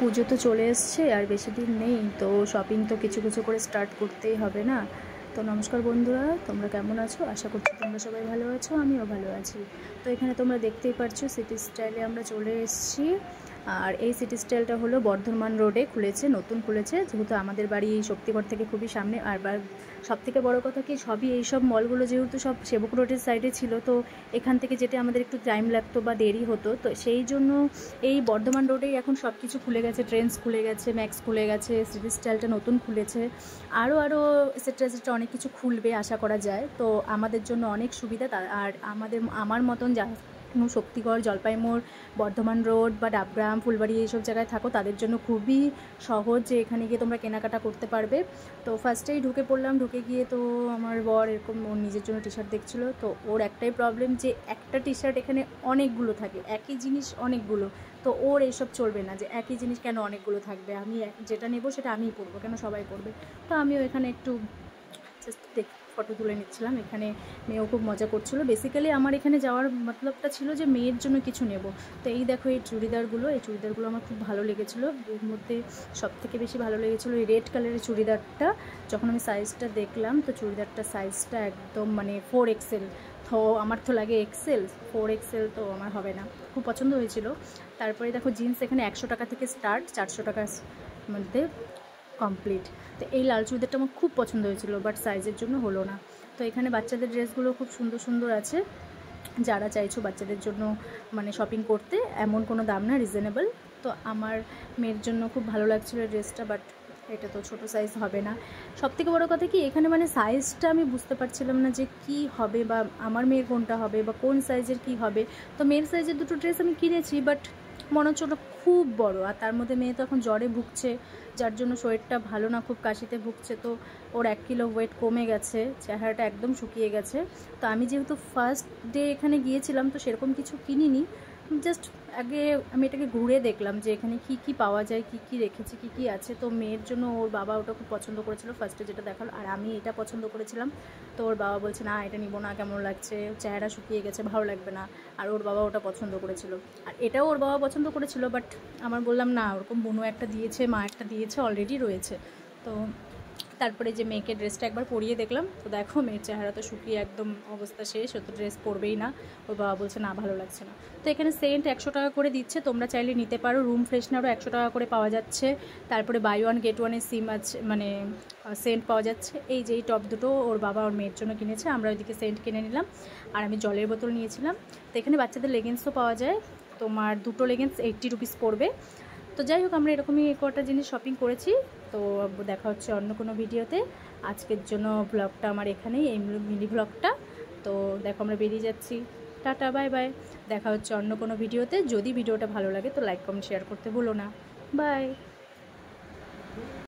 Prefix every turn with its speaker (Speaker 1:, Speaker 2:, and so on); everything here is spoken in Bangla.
Speaker 1: পুজো তো চলে এসছে আর বেশি দিন নেই, তো শপিং তো কিছু কিছু করে স্টার্ট করতেই হবে না। তো নমস্কার বন্ধুরা, তোমরা কেমন আছো? আশা করছি তোমরা সবাই ভালো আছো, আমিও ভালো আছি। তো এখানে তোমরা দেখতেই পারছো সিটি স্টাইলে আমরা চলে এসেছি। আর এই সিটি স্টাইলটা হলো বর্ধমান রোডে খুলেছে, নতুন খুলেছে, যেহেতু আমাদের বাড়ি এই শক্তিগড় থেকে খুবই সামনে। আর সবথেকে বড় কথা কি, সবই এইসব মলগুলো যেহেতু সব সেবক রোডের সাইডে ছিল, তো এখান থেকে যেতে আমাদের একটু টাইম লাগতো বা দেরি হতো, তো সেই জন্য এই বর্ধমান রোডেই এখন সব কিছু খুলে গেছে। ট্রেন্ডস খুলে গেছে, ম্যাক্স খুলে গেছে, সিটি স্টাইলটা নতুন খুলেছে, আরও এক্সেট্রা এক্সেট্রা অনেক কিছু খুলবে আশা করা যায়। তো আমাদের জন্য অনেক সুবিধা। আর আমার মতন যা শক্তিগড়, জলপাইমোড়, বর্ধমান রোড বা ডাবগ্রাম, ফুলবাড়ি এইসব জায়গায় থাকো, তাদের জন্য খুবই সহজ যে এখানে গিয়ে তোমরা কেনাকাটা করতে পারবে। তো ফার্স্টেই ঢুকে পড়লাম, ঢুকে গিয়ে তো আমার বর এরকম ওর নিজের জন্য টি শার্ট দেখছিলো। তো ওর একটাই প্রবলেম যে একটা টি শার্ট এখানে অনেকগুলো থাকে, একই জিনিস অনেকগুলো। তো ওর এইসব চলবে না যে একই জিনিস কেন অনেকগুলো থাকবে, আমি যেটা নেবো সেটা আমিই পরবো, কেন সবাই পরবে। তো আমিও এখানে একটু জাস্ট ফটো তুলে নিচ্ছিলাম। এখানে মেয়েও খুব মজা করছিলো। বেসিক্যালি আমার এখানে যাওয়ার মতলবটা ছিল যে মেয়ের জন্য কিছু নেব। তো এই দেখো এই চুড়িদারগুলো আমার খুব ভালো লেগেছিলো। এর মধ্যে সবথেকে বেশি ভালো লেগেছিলো এই রেড কালারের চুড়িদারটা। যখন আমি সাইজটা দেখলাম, তো চুড়িদারটার সাইজটা একদম মানে 4XL। তো আমার তো লাগে এক্সেল, 4XL তো আমার হবে না। খুব পছন্দ হয়েছিল। তারপরে দেখো জিন্স এখানে 100 টাকা থেকে স্টার্ট, 400 টাকার মধ্যে কমপ্লিট। তো এই লাল চুড়িদারটা আমার খুব পছন্দ হয়েছিল, বাট সাইজের জন্য হলো না। তো এখানে বাচ্চাদের ড্রেসগুলো খুব সুন্দর সুন্দর আছে। যারা চাইছো বাচ্চাদের জন্য মানে শপিং করতে, এমন কোনো দাম না, রিজনেবল। তো আমার মেয়ের জন্য খুব ভালো লাগছিলো ড্রেসটা, বাট এটা তো ছোটো সাইজ হবে না। সবথেকে বড়ো কথা কি, এখানে মানে সাইজটা আমি বুঝতে পারছিলাম না যে কি হবে, বা আমার মেয়ের কোনটা হবে, বা কোন সাইজের কি হবে। তো মেয়ের সাইজের দুটো ড্রেস আমি কিনেছি, বাট মনে হচ্ছে ওটা খুব বড়। আর তার মধ্যে মেয়ে তো এখন জ্বরে ভুগছে, যার জন্য শরীরটা ভালো না, খুব কাশিতে ভুগছে। তো ওর 1 কিলো ওয়েট কমে গেছে, চেহারাটা একদম শুকিয়ে গেছে। তো আমি যেহেতু ফার্স্ট ডে এখানে গিয়েছিলাম, তো সেরকম কিছু কিনিনি। জাস্ট আগে আমি এটাকে ঘুরে দেখলাম যে এখানে কি কি পাওয়া যায়, কি কি রেখেছে, কি কি আছে। তো মেয়ের জন্য ওর বাবা ওটা খুব পছন্দ করেছিল ফার্স্টে যেটা দেখালো, আর আমি এটা পছন্দ করেছিলাম। তো ওর বাবা বলছে না এটা নিব না, কেমন লাগছে, চেহারা শুকিয়ে গেছে, ভালো লাগবে না। আর ওর বাবা ওটা পছন্দ করেছিল, আর এটাও ওর বাবা পছন্দ করেছিল। বাট আমার বললাম না, ওরকম বোনও একটা দিয়েছে, মা একটা দিয়েছে, অলরেডি রয়েছে। তো তারপরে যে মেয়েকে ড্রেসটা একবার পরিয়ে দেখলাম, তো দেখো মেয়ের চেহারা তো শুকিয়ে একদম অবস্থা শেষ, ও তো ড্রেস পরবেই না। ওর বাবা বলছে না ভালো লাগছে না। তো এখানে সেন্ট 100 টাকা করে দিচ্ছে, তোমরা চাইলে নিতে পারো। রুম ফ্রেশনারও 100 টাকা করে পাওয়া যাচ্ছে। তারপরে বাই ওয়ান গেট ওয়ানের সিম আছে, মানে সেন্ট পাওয়া যাচ্ছে। এই যে এই টপ দুটো ওর বাবা ওর মেয়ের জন্য কিনেছে, আমরা ওইদিকে সেন্ট কিনে নিলাম। আর আমি জলের বোতল নিয়েছিলাম। তো এখানে বাচ্চাদের লেগিংসও পাওয়া যায়, তোমার দুটো লেগিংস 80 রুপিস পড়বে। তো যাই হোক, আমরা এরকমই কটা জিনিস শপিং করেছি। তো দেখা হচ্ছে অন্য কোনো ভিডিওতে। আজকের জন্য ব্লগটা আমার এখানেই, এই মিনি ব্লগটা। তো দেখো আমরা বেরিয়ে যাচ্ছি, টাটা বাই বাই। দেখা হচ্ছে অন্য কোনো ভিডিওতে। যদি ভিডিওটা ভালো লাগে তো লাইক কমেন্ট শেয়ার করতে ভুলো না। বাই।